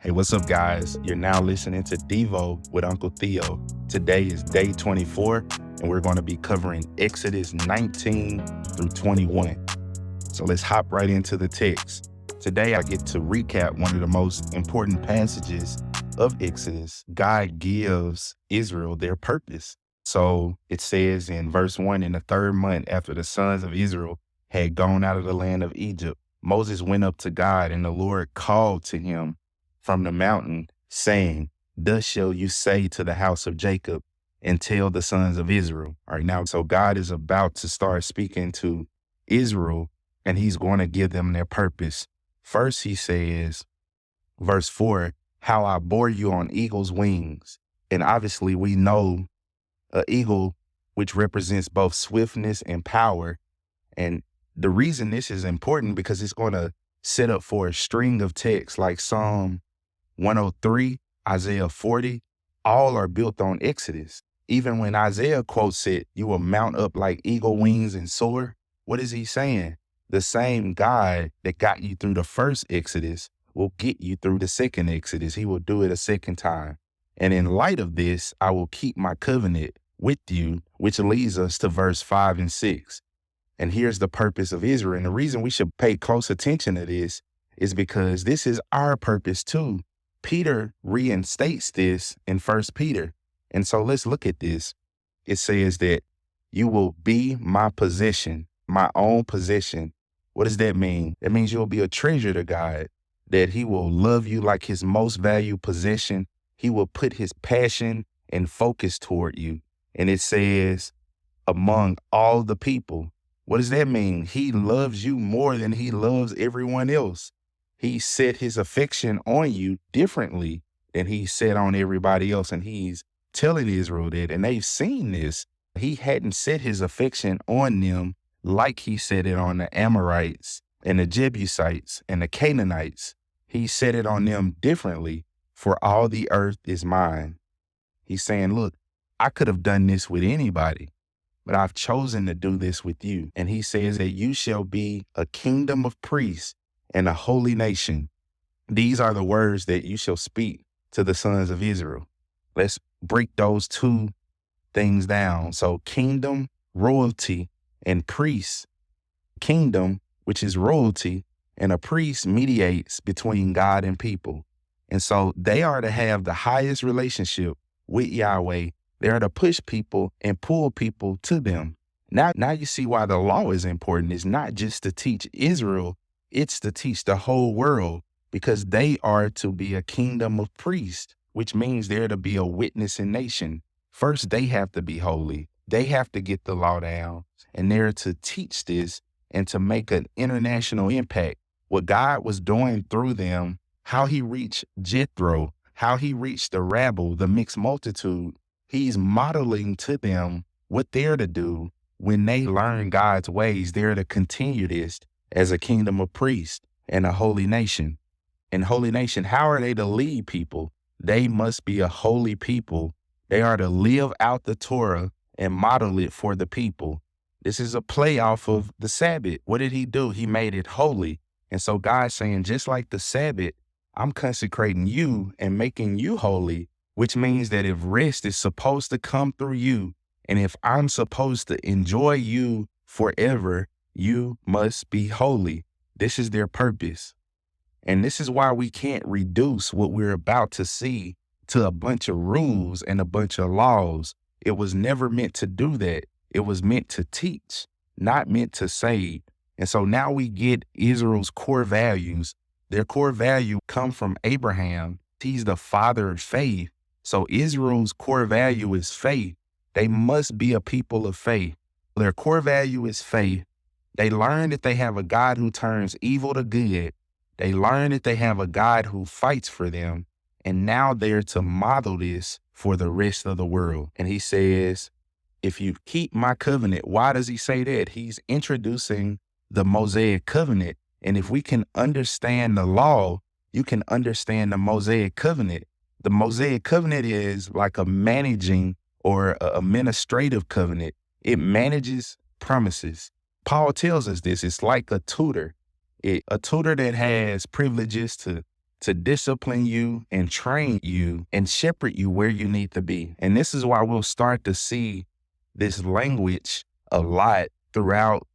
Hey, what's up, guys? You're now listening to Devo with Uncle Theo. Today is day 24, and we're going to be covering Exodus 19 through 21. So let's hop right into the text. Today, I get to recap one of the most important passages of Exodus. God gives Israel their purpose. So it says in verse 1, in the third month after the sons of Israel had gone out of the land of Egypt, Moses went up to God, and the Lord called to him from the mountain, saying, "Thus shall you say to the house of Jacob, and tell the sons of Israel." All right, now, so God is about to start speaking to Israel, and he's going to give them their purpose. First, he says, verse 4, how I bore you on eagle's wings. And obviously, we know an eagle, which represents both swiftness and power. And the reason this is important because it's going to set up for a string of texts like Psalm 103, Isaiah 40, all are built on Exodus. Even when Isaiah quotes it, you will mount up like eagle wings and soar. What is he saying? The same God that got you through the first Exodus will get you through the second Exodus. He will do it a second time. And in light of this, I will keep my covenant with you, which leads us to verse 5 and 6. And here's the purpose of Israel. And the reason we should pay close attention to this is because this is our purpose too. Peter reinstates this in 1 Peter. And so let's look at this. It says that you will be my possession, my own possession. What does that mean? That means you'll be a treasure to God, that he will love you like his most valued possession. He will put his passion and focus toward you. And it says, among all the people. What does that mean? He loves you more than he loves everyone else. He set his affection on you differently than he set on everybody else. And he's telling Israel that, and they've seen this. He hadn't set his affection on them like he set it on the Amorites and the Jebusites and the Canaanites. He set it on them differently. For all the earth is mine. He's saying, look, I could have done this with anybody, but I've chosen to do this with you. And he says that you shall be a kingdom of priests and a holy nation. These are the words that you shall speak to the sons of Israel. Let's break those two things down. So kingdom, royalty, and priest. Kingdom, which is royalty, and a priest mediates between God and people. And so they are to have the highest relationship with Yahweh. They are to push people and pull people to them. Now you see why the law is important. It's not just to teach Israel, it's to teach the whole world, because they are to be a kingdom of priests, which means they're to be a witnessing nation. First, they have to be holy. They have to get the law down, and they're to teach this and to make an international impact. What God was doing through them, how he reached Jethro, how he reached the rabble, the mixed multitude, he's modeling to them what they're to do. When they learn God's ways, they're to continue this as a kingdom of priests and a holy nation. And holy nation, how are they to lead people? They must be a holy people. They are to live out the Torah and model it for the people. This is a play off of the Sabbath. What did he do? He made it holy. And so God's saying, just like the Sabbath, I'm consecrating you and making you holy, which means that if rest is supposed to come through you, and if I'm supposed to enjoy you forever, you must be holy. This is their purpose. And this is why we can't reduce what we're about to see to a bunch of rules and a bunch of laws. It was never meant to do that. It was meant to teach, not meant to save. And so now we get Israel's core values. Their core value come from Abraham. He's the father of faith. So Israel's core value is faith. They must be a people of faith. Their core value is faith. They learn that they have a God who turns evil to good. They learn that they have a God who fights for them. And now they're to model this for the rest of the world. And he says, if you keep my covenant, why does he say that? He's introducing the Mosaic covenant. And if we can understand the law, you can understand the Mosaic covenant. The Mosaic covenant is like a managing or a administrative covenant. It manages promises. Paul tells us this. It's like a tutor. A tutor that has privileges to to discipline you and train you and shepherd you where you need to be. And this is why we'll start to see this language a lot throughout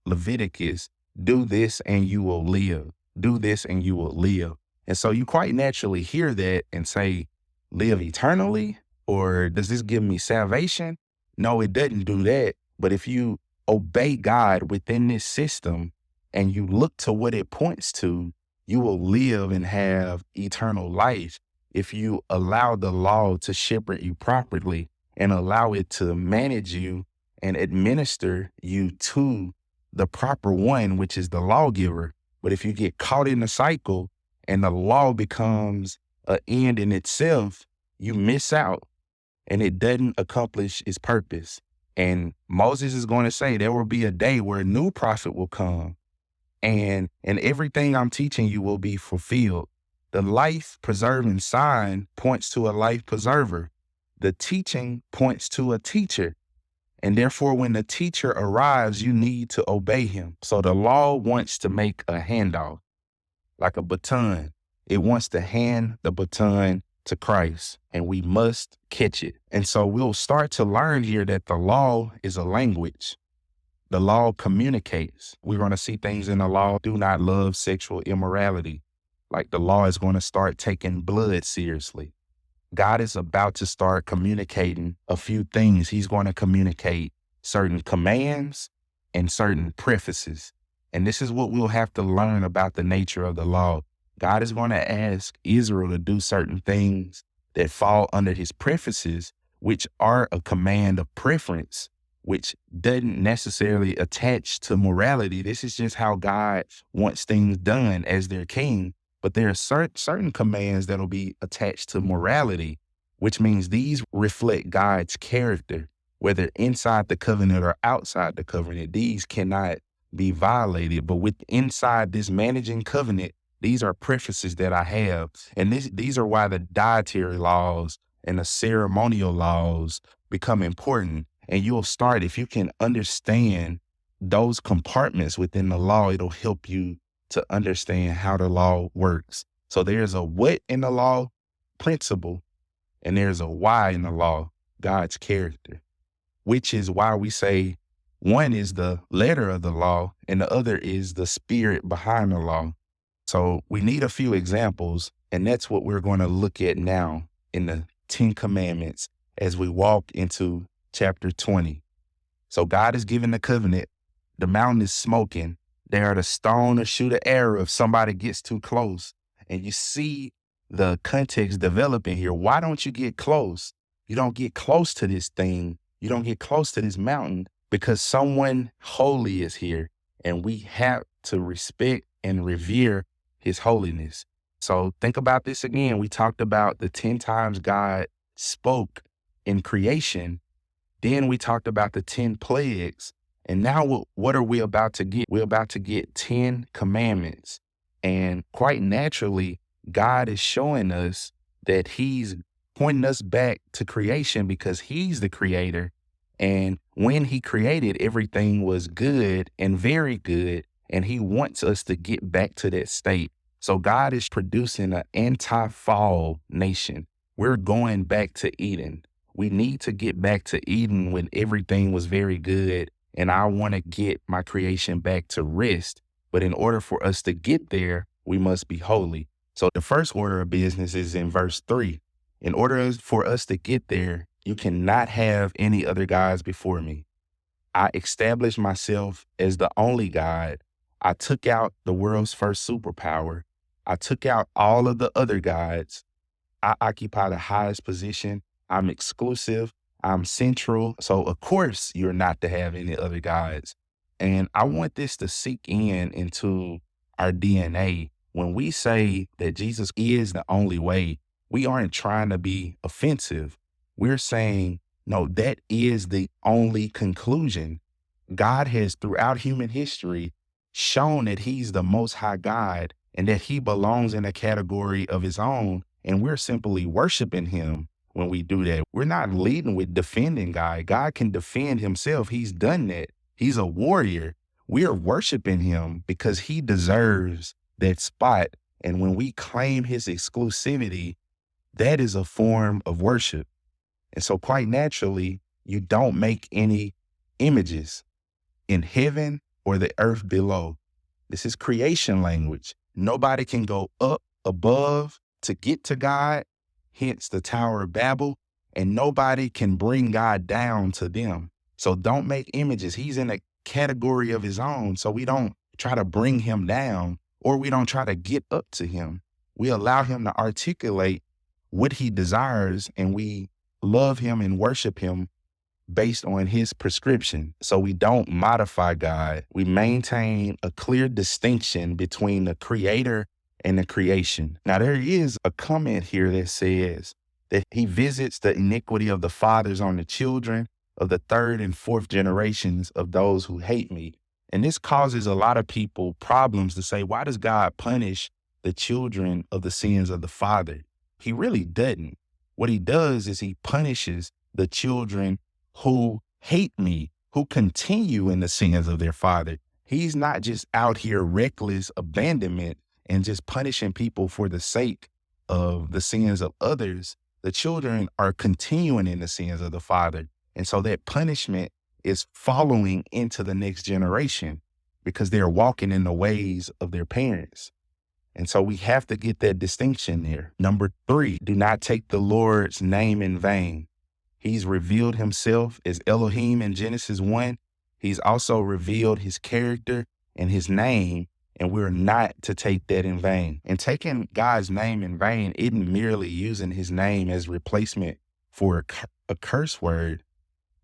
Leviticus. Do this and you will live. Do this and you will live. And so you quite naturally hear that and say, live eternally? Or does this give me salvation? No, it doesn't do that. But if you obey God within this system and you look to what it points to, you will live and have eternal life if you allow the law to shepherd you properly and allow it to manage you and administer you to the proper one, which is the lawgiver. But if you get caught in the cycle and the law becomes an end in itself, you miss out and it doesn't accomplish its purpose. And Moses is going to say there will be a day where a new prophet will come and everything I'm teaching you will be fulfilled. The life preserving sign points to a life preserver. The teaching points to a teacher. And therefore, when the teacher arrives, you need to obey him. So the law wants to make a handoff, like a baton. It wants to hand the baton to Christ, and we must catch it. And so we'll start to learn here that the law is a language. The law communicates. We're going to see things in the law. Do not love sexual immorality. Like the law is going to start taking blood seriously. God is about to start communicating a few things. He's going to communicate certain commands and certain prefaces. And this is what we'll have to learn about the nature of the law. God is going to ask Israel to do certain things that fall under his prefaces, which are a command of preference, which doesn't necessarily attach to morality. This is just how God wants things done as their king. But there are certain commands that'll be attached to morality, which means these reflect God's character, whether inside the covenant or outside the covenant. These cannot be violated. But with inside this managing covenant, these are prefaces that I have. And these are why the dietary laws and the ceremonial laws become important. And you'll start, if you can understand those compartments within the law, it'll help you to understand how the law works. So there's a what in the law, principle, and there's a why in the law, God's character, which is why we say one is the letter of the law and the other is the spirit behind the law. So we need a few examples, and that's what we're going to look at now in the 10 Commandments as we walk into chapter 20. So God is giving the covenant. The mountain is smoking. They are to stone or shoot an arrow if somebody gets too close. And you see the context developing here. Why don't you get close? You don't get close to this thing. You don't get close to this mountain because someone holy is here. And we have to respect and revere his holiness. So think about this again. We talked about the 10 times God spoke in creation. Then we talked about the 10 plagues. And now what are we about to get? We're about to get 10 commandments. And quite naturally, God is showing us that he's pointing us back to creation because he's the creator. And when he created, everything was good and very good. And he wants us to get back to that state. So God is producing an anti-fall nation. We're going back to Eden. We need to get back to Eden when everything was very good. And I want to get my creation back to rest. But in order for us to get there, we must be holy. So the first order of business is in verse 3. In order for us to get there, you cannot have any other gods before me. I established myself as the only God. I took out the world's first superpower. I took out all of the other gods. I occupy the highest position. I'm exclusive. I'm central. So of course you're not to have any other gods. And I want this to sink into our DNA. When we say that Jesus is the only way, we aren't trying to be offensive. We're saying, no, that is the only conclusion. God has throughout human history shown that he's the most high God and that he belongs in a category of his own. And we're simply worshiping him when we do that. We're not leading with defending God. God can defend himself. He's done that. He's a warrior. We are worshiping him because he deserves that spot And when we claim his exclusivity, that is a form of worship. And so quite naturally, you don't make any images in heaven or the earth below. This is creation language. Nobody can go up above to get to God, hence the Tower of Babel, and nobody can bring God down to them. So don't make images. He's in a category of his own. So we don't try to bring him down, or we don't try to get up to him. We allow him to articulate what he desires, and we love him and worship him based on his prescription. So we don't modify God. We maintain a clear distinction between the creator and the creation. Now, there is a comment here that says that he visits the iniquity of the fathers on the children of the third and fourth generations of those who hate me. And this causes a lot of people problems to say, why does God punish the children of the sins of the father? He really doesn't. What he does is he punishes the children who hate me, who continue in the sins of their father. He's not just out here reckless abandonment and just punishing people for the sake of the sins of others. The children are continuing in the sins of the father. And so that punishment is following into the next generation because they're walking in the ways of their parents. And so we have to get that distinction there. Number 3, do not take the Lord's name in vain. He's revealed himself as Elohim in Genesis 1. He's also revealed his character and his name, and we're not to take that in vain. And taking God's name in vain isn't merely using his name as replacement for a curse word.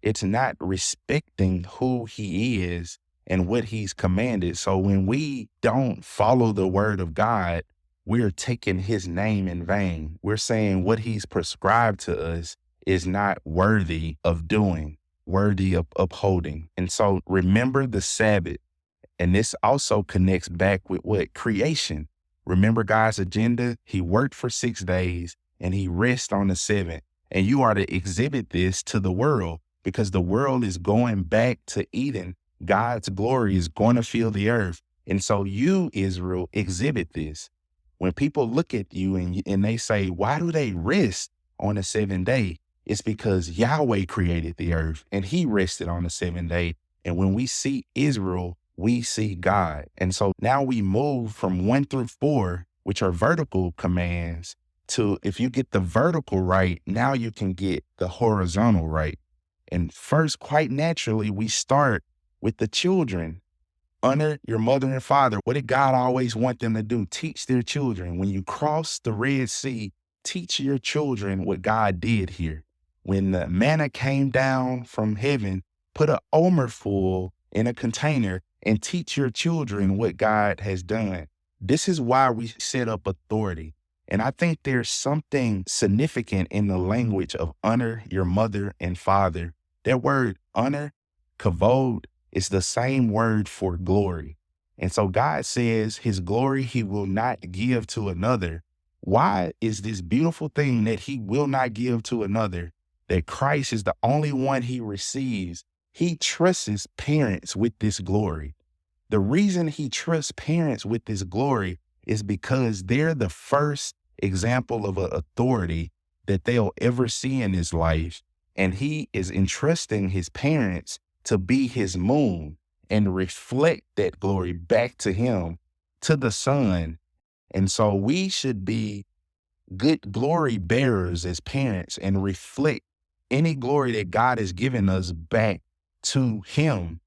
It's not respecting who he is and what he's commanded. So when we don't follow the word of God, we're taking his name in vain. We're saying what he's prescribed to us is not worthy of doing, worthy of upholding. And so remember the Sabbath. And this also connects back with what? Creation. Remember God's agenda? He worked for 6 days and he rests on the 7th. And you are to exhibit this to the world because the world is going back to Eden. God's glory is going to fill the earth. And so you, Israel, exhibit this. When people look at you and they say, why do they rest on the 7th day? It's because Yahweh created the earth and he rested on the 7th day. And when we see Israel, we see God. And so now we move from 1 through 4, which are vertical commands, to if you get the vertical right, now you can get the horizontal right. And first, quite naturally, we start with the children. Honor your mother and father. What did God always want them to do? Teach their children. When you cross the Red Sea, teach your children what God did here. When the manna came down from heaven, put an omer full in a container and teach your children what God has done. This is why we set up authority. And I think there's something significant in the language of honor your mother and father. That word honor, kavod, is the same word for glory. And so God says his glory he will not give to another. Why is this beautiful thing that he will not give to another? That Christ is the only one he receives. He trusts parents with this glory. The reason he trusts parents with this glory is because they're the first example of an authority that they'll ever see in his life. And he is entrusting his parents to be his moon and reflect that glory back to him, to the son. And so we should be good glory bearers as parents and reflect any glory that God has given us back to him.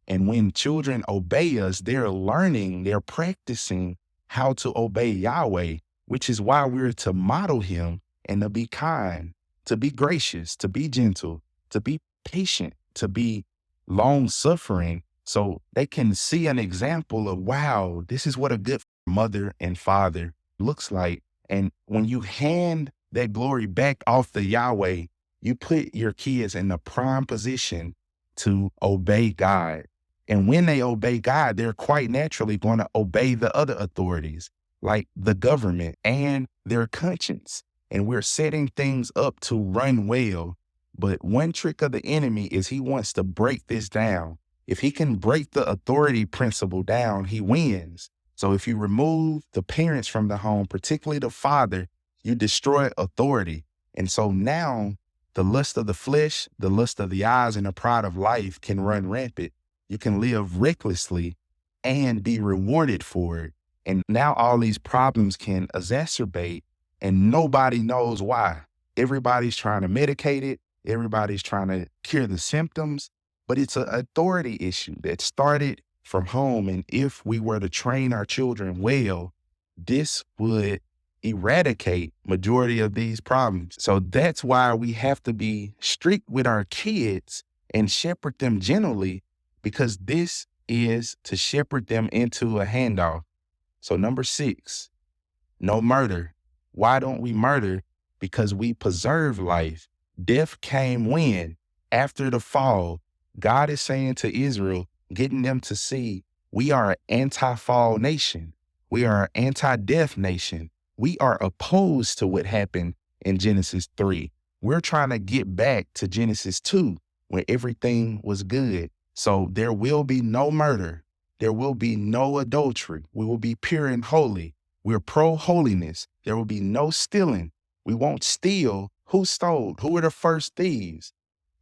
And when children obey us, they're learning, they're practicing how to obey Yahweh, which is why we're to model him and to be kind, to be gracious, to be gentle, to be patient, to be long-suffering, so they can see an example of, wow, this is what a good mother and father looks like. And when you hand that glory back off to Yahweh, you put your kids in the prime position to obey God. And when they obey God, they're quite naturally going to obey the other authorities, like the government and their conscience. And we're setting things up to run well. But one trick of the enemy is he wants to break this down. If he can break the authority principle down, he wins. So if you remove the parents from the home, particularly the father, you destroy authority. And so now the lust of the flesh, the lust of the eyes, and the pride of life can run rampant. You can live recklessly and be rewarded for it. And now all these problems can exacerbate and nobody knows why. Everybody's trying to medicate it. Everybody's trying to cure the symptoms, but it's an authority issue that started from home. And if we were to train our children well, this would eradicate majority of these problems. So that's why we have to be strict with our kids and shepherd them gently, because this is to shepherd them into a handoff. So number 6, no murder. Why don't we murder? Because we preserve life. Death came when? After the fall. God is saying to Israel, getting them to see we are an anti-fall nation. We are an anti-death nation. We are opposed to what happened in Genesis 3. We're trying to get back to Genesis 2 where everything was good. So there will be no murder. There will be no adultery. We will be pure and holy. We're pro-holiness. There will be no stealing. We won't steal. Who stole? Who were the first thieves?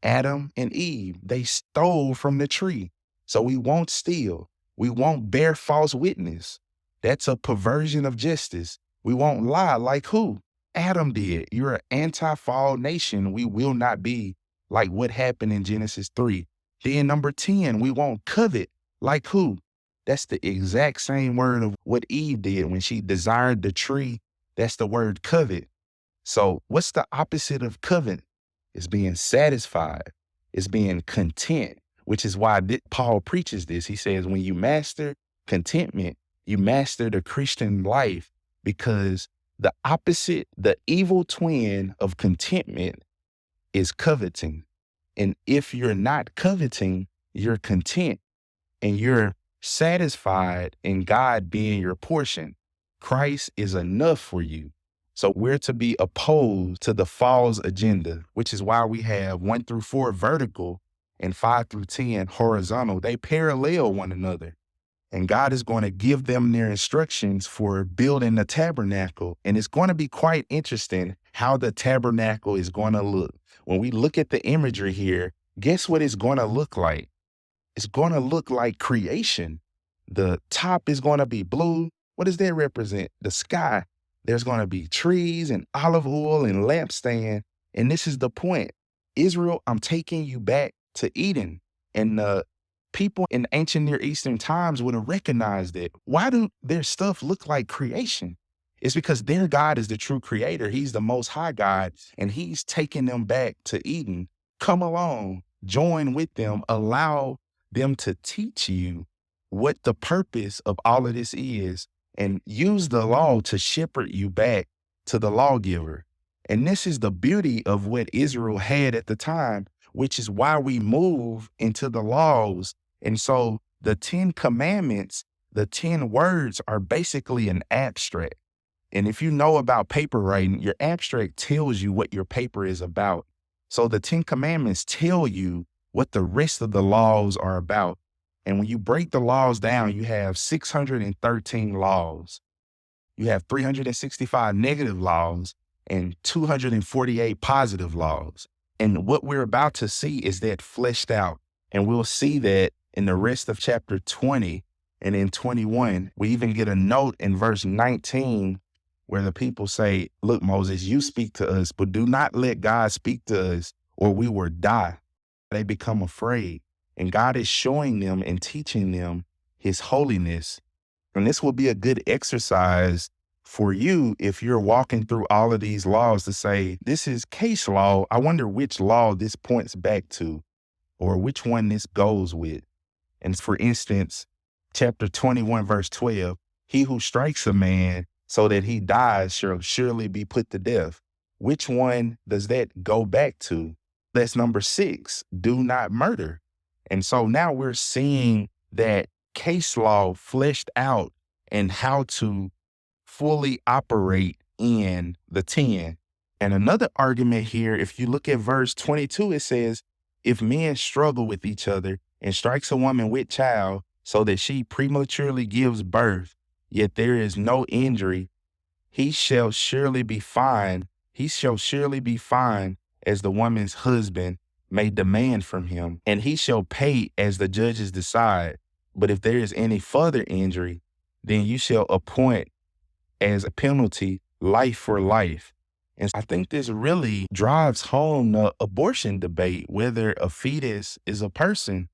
Adam and Eve. They stole from the tree. So we won't steal. We won't bear false witness. That's a perversion of justice. We won't lie like who? Adam did. You're an anti-fall nation. We will not be like what happened in Genesis 3. Then number 10, we won't covet like who? That's the exact same word of what Eve did when she desired the tree. That's the word covet. So what's the opposite of covet? It's being satisfied. It's being content, which is why Paul preaches this. He says, when you master contentment, you master the Christian life, because the opposite, the evil twin of contentment is coveting. And if you're not coveting, you're content and you're satisfied in God being your portion. Christ is enough for you. So we're to be opposed to the fall's agenda, which is why we have 1 through 4 vertical and 5 through 10 horizontal. They parallel one another. And God is going to give them their instructions for building the tabernacle. And it's going to be quite interesting how the tabernacle is going to look. When we look at the imagery here, guess what it's going to look like? It's going to look like creation. The top is going to be blue. What does that represent? The sky. There's going to be trees and olive oil and lampstand. And this is the point. Israel, I'm taking you back to Eden. And the people in ancient Near Eastern times would have recognized it. Why do their stuff look like creation? It's because their God is the true creator. He's the most high God, and he's taking them back to Eden. Come along, join with them, allow them to teach you what the purpose of all of this is, and use the law to shepherd you back to the lawgiver. And this is the beauty of what Israel had at the time, which is why we move into the laws. And so the 10 commandments, the 10 words are basically an abstract. And if you know about paper writing, your abstract tells you what your paper is about. So the 10 commandments tell you what the rest of the laws are about. And when you break the laws down, you have 613 laws. You have 365 negative laws and 248 positive laws. And what we're about to see is that fleshed out. And we'll see that in the rest of chapter 20 and in 21. We even get a note in verse 19 where the people say, look, Moses, you speak to us, but do not let God speak to us or we will die. They become afraid. And God is showing them and teaching them his holiness. And this will be a good exercise for you if you're walking through all of these laws to say, this is case law. I wonder which law this points back to or which one this goes with. And for instance, chapter 21, verse 12, he who strikes a man so that he dies shall surely be put to death. Which one does that go back to? That's number 6, do not murder. And so now we're seeing that case law fleshed out and how to fully operate in the 10. And another argument here, if you look at verse 22, it says, if men struggle with each other and strikes a woman with child so that she prematurely gives birth, yet there is no injury, he shall surely be fine. He shall surely be fine as the woman's husband may demand from him, and he shall pay as the judges decide. But if there is any further injury, then you shall appoint as a penalty life for life. And I think this really drives home the abortion debate, whether a fetus is a person.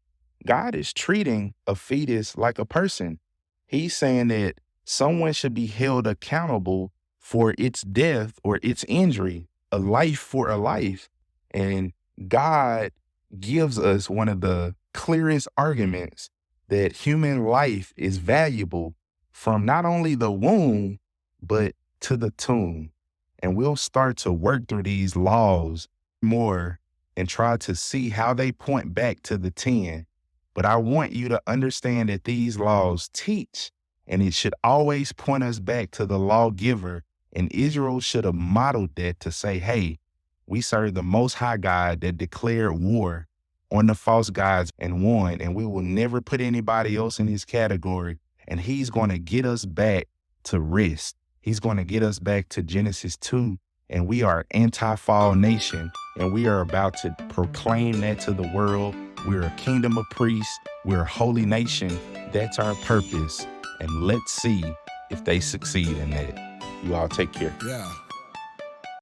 God is treating a fetus like a person. He's saying that someone should be held accountable for its death or its injury, a life for a life. And God gives us one of the clearest arguments that human life is valuable from not only the womb, but to the tomb. And we'll start to work through these laws more and try to see how they point back to the 10. But I want you to understand that these laws teach, and it should always point us back to the lawgiver. And Israel should have modeled that to say, hey, we serve the Most High God that declared war on the false gods and won, and we will never put anybody else in his category. And he's going to get us back to rest. He's going to get us back to Genesis 2, and we are anti-fall nation, and we are about to proclaim that to the world. We're a kingdom of priests. We're a holy nation. That's our purpose, and let's see if they succeed in that. You all take care. Yeah.